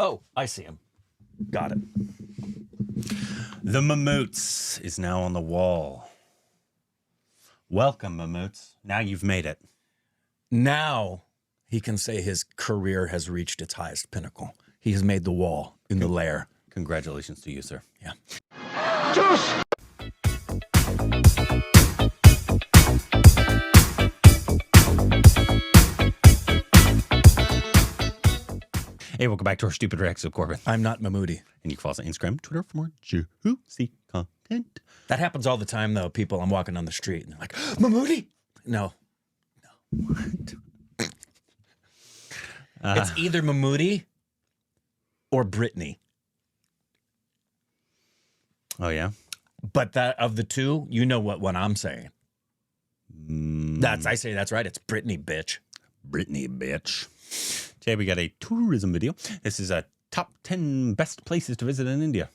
Oh, I see him. Got it. The Mamoots is now on the wall. Welcome, Mamoots. Now you've made it. Now he can say his career has reached its highest pinnacle. He has made the wall in the lair. Congratulations to you, sir. Yeah. Juice! Hey, welcome back to our Stupid Reacts of Corbin. I'm not Mahmoudi. And you can follow us on Instagram, Twitter for more juicy content. That happens all the time, though. People, I'm walking on the street and they're like, Mahmoudi? No. What? It's either Mahmoudi or Brittany. Oh, yeah? But that of the two, you know what one I'm saying. I say that's right. It's Brittany, bitch. Brittany, bitch. Today we got a tourism video. This is a top 10 best places to visit in India.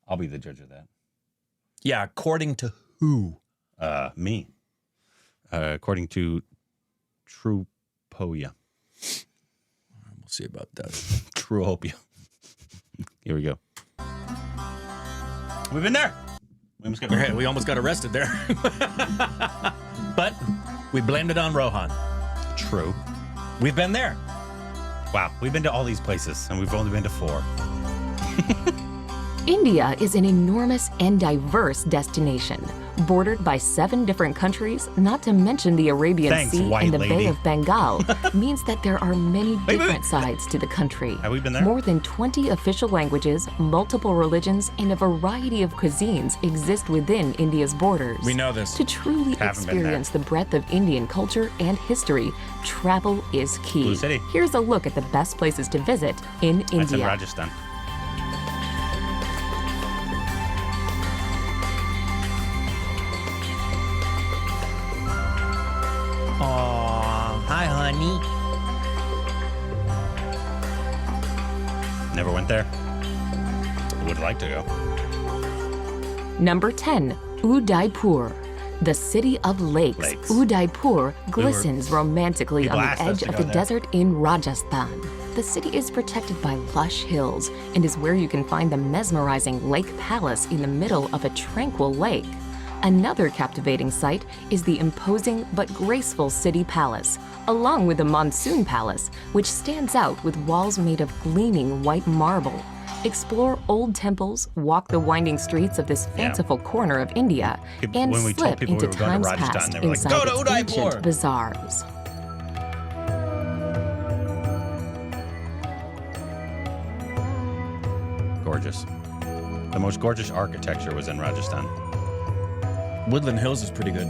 I'll be the judge of that. Yeah, according to who? Me. According to Trupoia. We'll see about that. Truopia. Here we go. We've been there. We almost got arrested there. But we blamed it on Rohan. True. We've been there. Wow, we've been to all these places, and we've only been to 4. India is an enormous and diverse destination, bordered by 7 different countries, not to mention the Arabian Sea and the Bay of Bengal, means that there are many different sides to the country. Have we been there? More than 20 official languages, multiple religions, and a variety of cuisines exist within India's borders. We know this. To truly experience the breadth of Indian culture and history, travel is key. Blue City. Here's a look at the best places to visit in India. That's in Rajasthan. Hi, honey. Never went there. Would like to go. Number 10, Udaipur. The city of lakes, Udaipur glistens romantically on the edge of the desert in Rajasthan. The city is protected by lush hills and is where you can find the mesmerizing Lake Palace in the middle of a tranquil lake. Another captivating sight is the imposing but graceful city palace, along with the Monsoon Palace, which stands out with walls made of gleaming white marble. Explore old temples, walk the winding streets of this fanciful corner of India, and slip into times past inside its ancient bazaars. Gorgeous. The most gorgeous architecture was in Rajasthan. Woodland Hills is pretty good.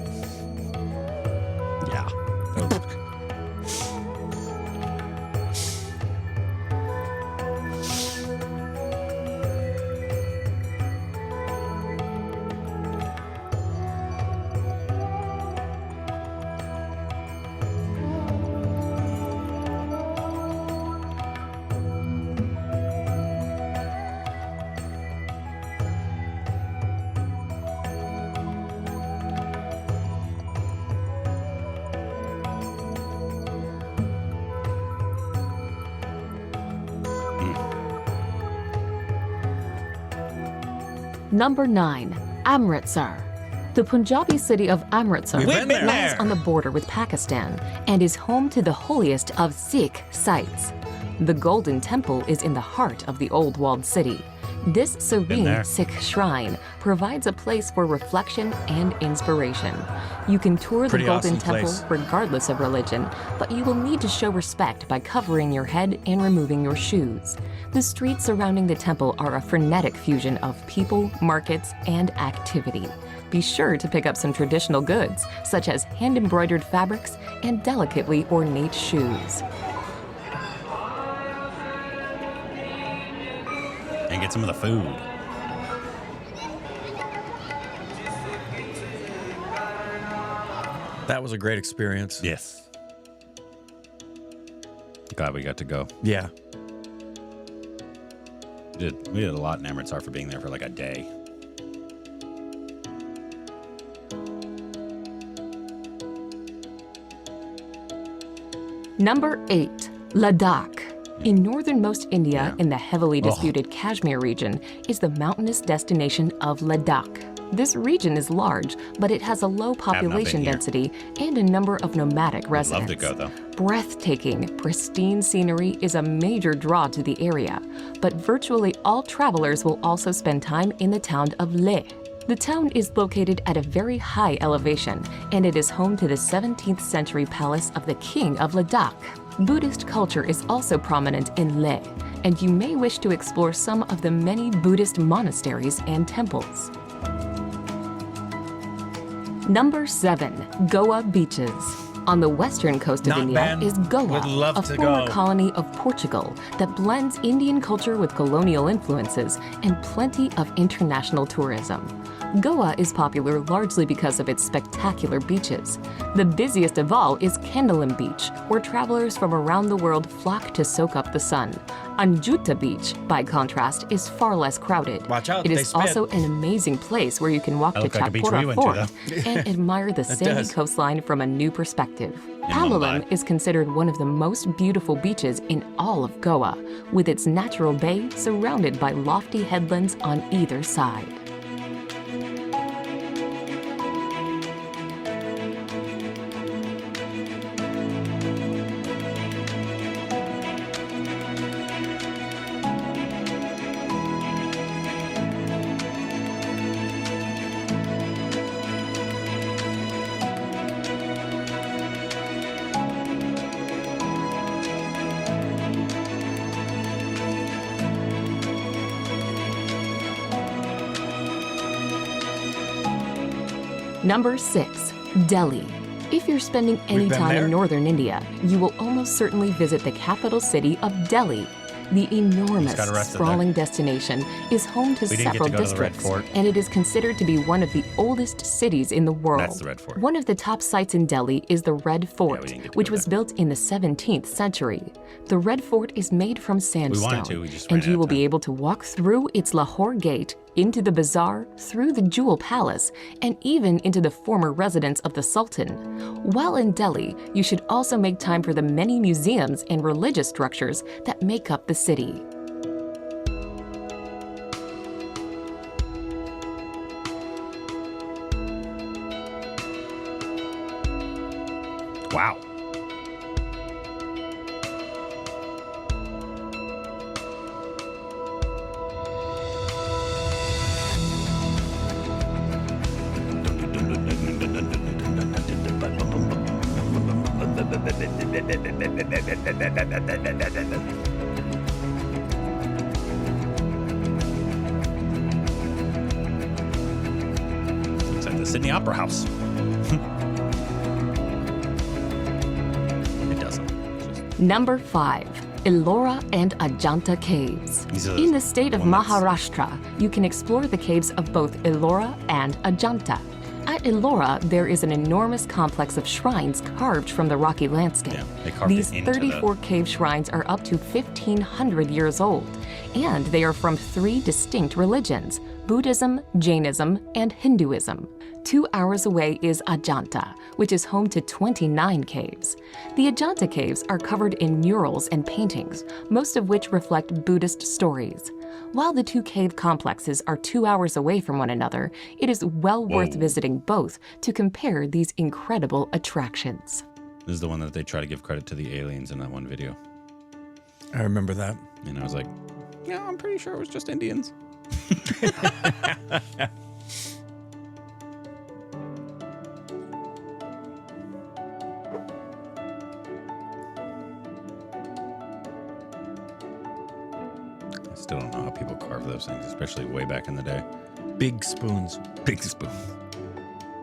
Yeah. Number 9, Amritsar. The Punjabi city of Amritsar lies on the border with Pakistan and is home to the holiest of Sikh sites. The Golden Temple is in the heart of the old walled city. This serene Sikh shrine provides a place for reflection and inspiration. You can tour the Golden Temple regardless of religion, but you will need to show respect by covering your head and removing your shoes. The streets surrounding the temple are a frenetic fusion of people, markets, and activity. Be sure to pick up some traditional goods, such as hand-embroidered fabrics and delicately ornate shoes. And get some of the food. That was a great experience. Yes. Glad we got to go. Yeah. We did a lot in Amritsar for being there for like a day. Number 8, Ladakh. In northernmost India, in the heavily disputed Kashmir region, is the mountainous destination of Ladakh. This region is large, but it has a low population density and a number of nomadic residents. Love to go, though. Breathtaking, pristine scenery is a major draw to the area, but virtually all travelers will also spend time in the town of Leh. The town is located at a very high elevation, and it is home to the 17th century palace of the King of Ladakh. Buddhist culture is also prominent in Leh, and you may wish to explore some of the many Buddhist monasteries and temples. Number 7. Goa beaches. On the western coast of India is Goa, a former colony of Portugal that blends Indian culture with colonial influences and plenty of international tourism. Goa is popular largely because of its spectacular beaches. The busiest of all is Candolim Beach, where travelers from around the world flock to soak up the sun. Ajanta Beach, by contrast, is far less crowded. Watch out, it is also an amazing place where you can walk to Chapora Fort and admire the sandy coastline from a new perspective. Palolem is considered one of the most beautiful beaches in all of Goa, with its natural bay surrounded by lofty headlands on either side. Number 6. Delhi. If you're spending any time in northern India, you will almost certainly visit the capital city of Delhi. The enormous, sprawling destination is home to several districts, and it is considered to be one of the oldest cities in the world. That's the Red Fort. One of the top sites in Delhi is the Red Fort, which was built in the 17th century. The Red Fort is made from sandstone, and you will be able to walk through its Lahore Gate, into the bazaar, through the Jewel Palace, and even into the former residence of the Sultan. While in Delhi, you should also make time for the many museums and religious structures that make up the city. Wow. Looks like the Sydney Opera House. It doesn't. Number 5. Ellora and Ajanta Caves. In the state of Maharashtra, you can explore the caves of both Ellora and Ajanta. At Ellora, there is an enormous complex of shrines carved from the rocky landscape. These 34 cave shrines are up to 1,500 years old, and they are from 3 distinct religions: Buddhism, Jainism, and Hinduism. 2 hours away is Ajanta, which is home to 29 caves. The Ajanta caves are covered in murals and paintings, most of which reflect Buddhist stories. While the 2 cave complexes are 2 hours away from one another, it is well worth visiting both to compare these incredible attractions. This is the one that they try to give credit to the aliens in that one video. I remember that. And I was like, yeah, I'm pretty sure it was just Indians. I still don't know how people carve those things, especially way back in the day. Big spoons. Big spoon.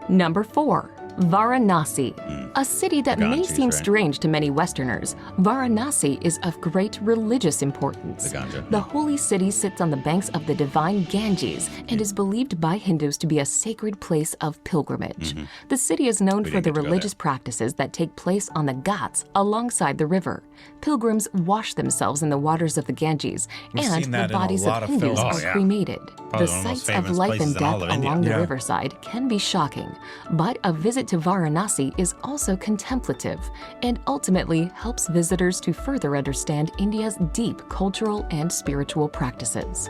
Number 4. Varanasi. A city that may seem strange to many Westerners, Varanasi is of great religious importance. The holy city sits on the banks of the divine Ganges and is believed by Hindus to be a sacred place of pilgrimage. The city is known for the religious practices that take place on the Ghats alongside the river. Pilgrims wash themselves in the waters of the Ganges, and the bodies of Hindus are cremated. The sights of life and death along the riverside can be shocking, but a visit to Varanasi is also contemplative and ultimately helps visitors to further understand India's deep cultural and spiritual practices.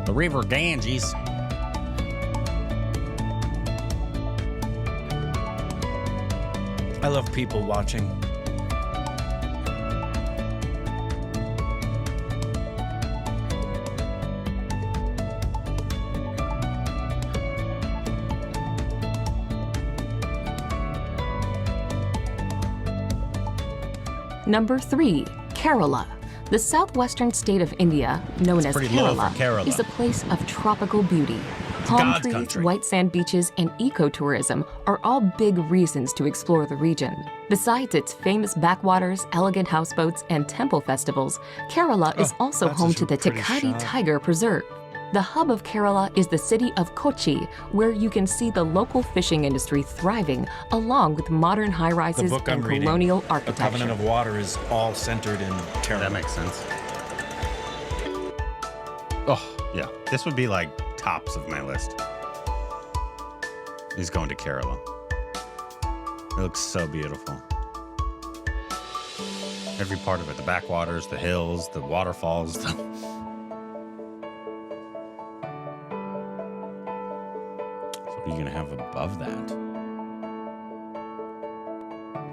The River Ganges. I love people watching. Number 3, Kerala. The southwestern state of India, known as pretty low for Kerala, Kerala. is a place of tropical beauty. Palm God's trees, country. white sand beaches, and ecotourism are all big reasons to explore the region. Besides its famous backwaters, elegant houseboats, and temple festivals, Kerala is also that's home a to the pretty Tekadi shot. Tiger Preserve. The hub of Kerala is the city of Kochi, where you can see the local fishing industry thriving, along with modern The high-rises book I'm and reading, colonial The Covenant architecture. of Water, is all centered in Kerala. That makes sense. Oh, yeah. This would be like tops of my list. He's going to Kerala. It looks so beautiful. Every part of it. The backwaters, the hills, the waterfalls. What are you going to have above that?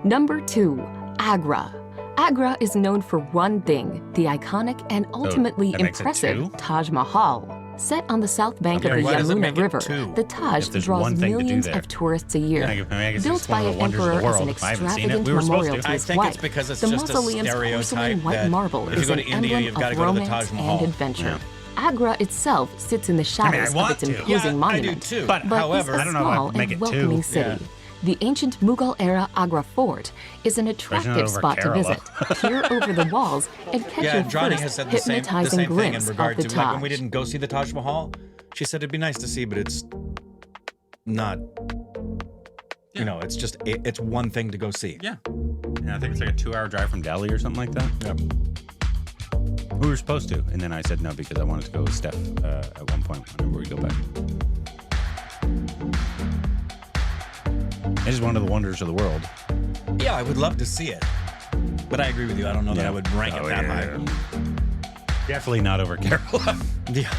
Number 2, Agra. Agra is known for one thing, the iconic and ultimately that makes it impressive two? Taj Mahal. Set on the south bank Okay, of the why does it Yamuna make it River, two? the Taj If there's draws one thing to do millions there. of tourists a year. Yeah, I guess Built it's one by of an the wonders of the emperor as an world. I haven't seen it. extravagant We were supposed memorial to. to I his think wife, it's because it's the just a mausoleum's stereotype porcelain white that marble if you is go an to India, emblem you've got to of go to the romance Taj Mahal. and adventure. Yeah. Agra itself sits in the shadows of want its to. imposing Yeah, monument. I do too. But But however, it's a I don't know if I'd small make and it two. welcoming city. Yeah. The ancient Mughal-era Agra fort is an attractive over spot to Kerala. visit. Peer over the walls and catch Yeah, your and Johnny first has said the same hypnotizing thing in glimpse regard of the to like when we Taj. didn't go see the Taj Mahal. She said it'd be nice to see, but it's not. Yeah. You know, it's just it's one thing to go see. Yeah. Yeah, I think it's like a 2-hour drive from Delhi or something like that. Yep. We were supposed to, and then I said no because I wanted to go with Steph at one point whenever we go back. It is one of the wonders of the world. Yeah, I would love to see it, but I agree with you. I don't know that I would rank it that high. Definitely not over Kerala. Yeah.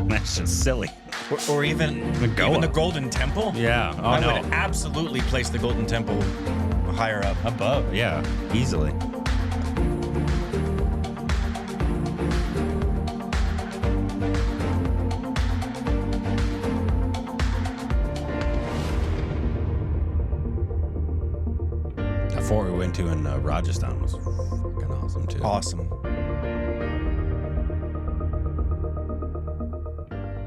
That's just silly. Or even Goa. the Golden Temple. Yeah. Oh, I no. would absolutely place the Golden Temple higher up. Above, yeah. Easily. The fort we went to in Rajasthan was fucking awesome, too. Awesome.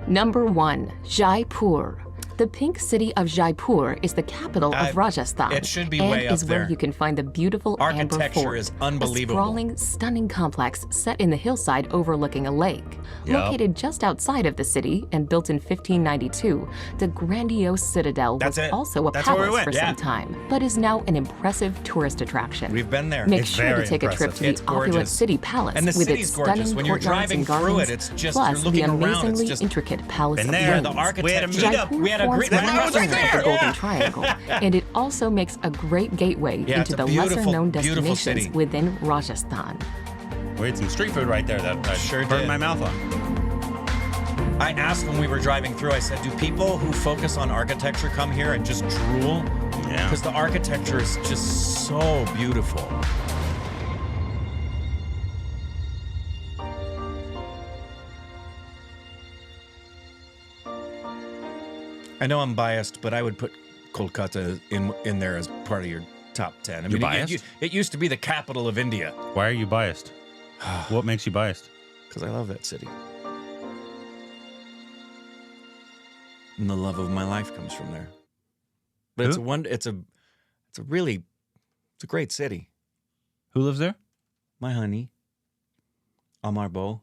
Number 1, Jaipur. The pink city of Jaipur is the capital of Rajasthan. it should be and way up is where there. you can find the beautiful Amber Architecture Fort, is unbelievable. a sprawling, stunning complex set in the hillside overlooking a lake. Yep. Located just outside of the city and built in 1592, the grandiose citadel That's was it. also a That's where we palace went, for yeah. some time, but is now an impressive tourist attraction. We've been there. Make It's sure to very take a trip impressive. to It's the opulent gorgeous. city palace And the with city's its gorgeous. stunning When you're courtyards driving and through gardens, it, it's just- plus you're looking the around, it's amazingly just- intricate palace Been of there. Yeah, ruins. the architecture. We had a meetup. We had a Forms great. the I was right center of the there. Golden Yeah. Triangle, and it also makes a great gateway Yeah, into it's a the beautiful, lesser-known beautiful destinations city. within Rajasthan. We had some street food right there that I Sure burned did. my mouth on. I asked when we were driving through, I said, do people who focus on architecture come here and just drool? Yeah. Because the architecture is just so beautiful. I know I'm biased, but I would put Kolkata in there as part of your top 10. I You're mean, biased? It used to be the capital of India. Why are you biased? What makes you biased? Because I love that city. And the love of my life comes from there. But it's Who? a It's a great city. Who lives there? My honey, Amar Bo.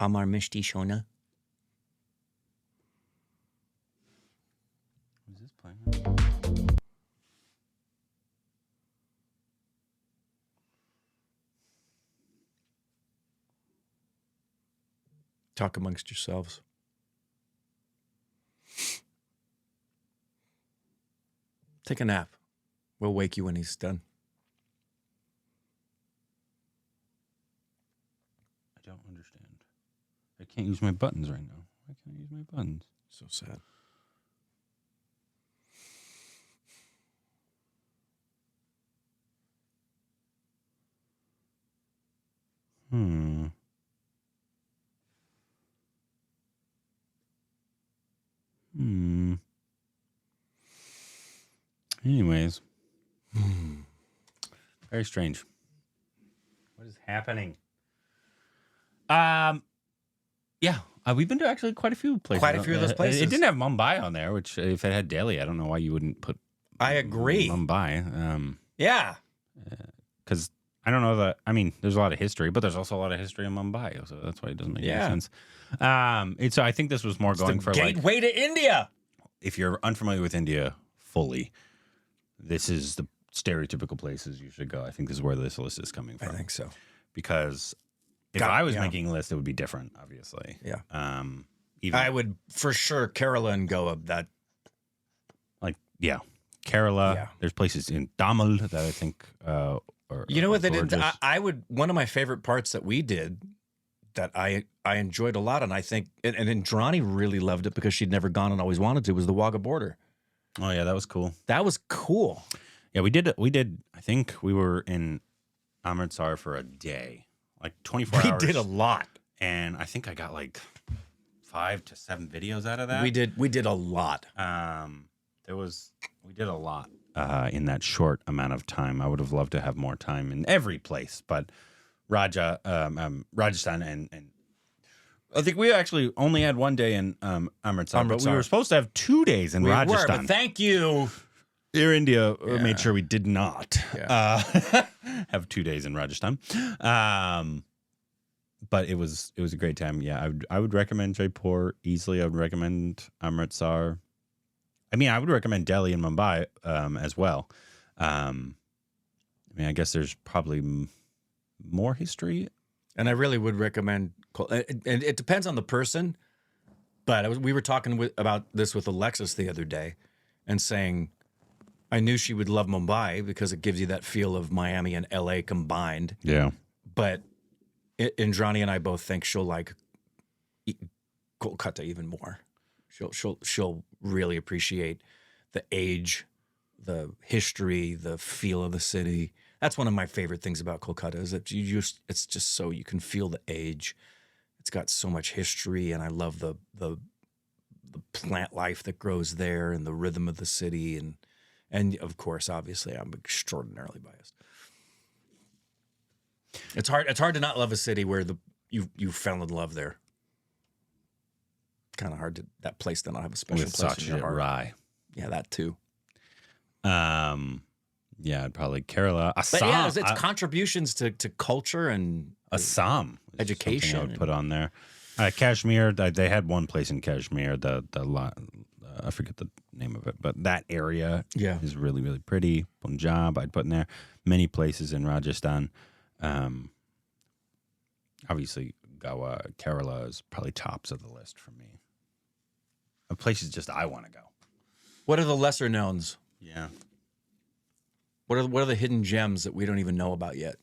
Amar Mishti Shona. Who's this playing? Talk amongst yourselves. Take a nap. We'll wake you when he's done. I don't understand. I can't use my buttons right now. Why can't I use my buttons? So sad. Anyways. Very strange. What is happening? Yeah, we've been to actually quite a few places. Quite a few of those places. It didn't have Mumbai on there, which if it had Delhi, I don't know why you wouldn't put. I agree. Mumbai. Yeah. Because I don't know that. I mean, there's a lot of history, but there's also a lot of history in Mumbai, so that's why it doesn't make any sense. So I think this was more going for gateway to India. If you're unfamiliar with India fully, this is the stereotypical places you should go. I think this is where this list is coming from. I think so. Because if I was making a list, it would be different, obviously. Yeah. I would for sure Kerala and Goa. Kerala. Yeah. There's places in Tamil that I think you know what they did? gorgeous. I would. One of my favorite parts that we did that I enjoyed a lot, and I think and Indrani really loved it because she'd never gone and always wanted to, was the Wagah border. Oh yeah, that was cool. That was cool. Yeah, we did. I think we were in Amritsar for a day, like 24 hours. We did a lot, and I think I got like 5 to 7 videos out of that. We did a lot. We did a lot in that short amount of time. I would have loved to have more time in every place, but Rajasthan and I think we actually only had 1 day in Amritsar, but we were supposed to have 2 days in Rajasthan. But thank you. Air India made sure we did not have 2 days in Rajasthan. But it was a great time. Yeah, I would recommend Jaipur easily. I would recommend Amritsar. I mean, I would recommend Delhi and Mumbai as well. I mean, I guess there's probably more history. And I really would recommend, and it depends on the person, but we were talking about this with Alexis the other day and saying, I knew she would love Mumbai because it gives you that feel of Miami and LA combined. Yeah. But Indrani and I both think she'll like Kolkata even more. She'll really appreciate the age, the history, the feel of the city. That's one of my favorite things about Kolkata is that it's just so you can feel the age. It's got so much history, and I love the plant life that grows there and the rhythm of the city, and of course, obviously, I'm extraordinarily biased. It's hard to not love a city where you fell in love there. Kind of hard to that place to not have a special With place in your heart. Rye. Yeah, that too. Yeah, probably Kerala. Assam. But yeah, it's contributions to culture and Assam. Education. I would put on there. Kashmir. They had one place in Kashmir. I forget the name of it, but that area is really, really pretty. Punjab, I'd put in there. Many places in Rajasthan. Obviously, Goa, Kerala is probably tops of the list for me. Places just I want to go. What are the lesser knowns? Yeah. What are the hidden gems that we don't even know about yet?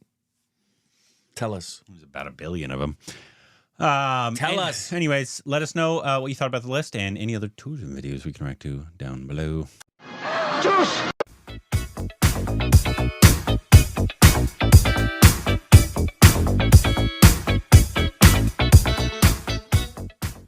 Tell us. There's about 1 billion of them. Tell us. Anyways, let us know what you thought about the list and any other tourism videos we can react to down below. Juice!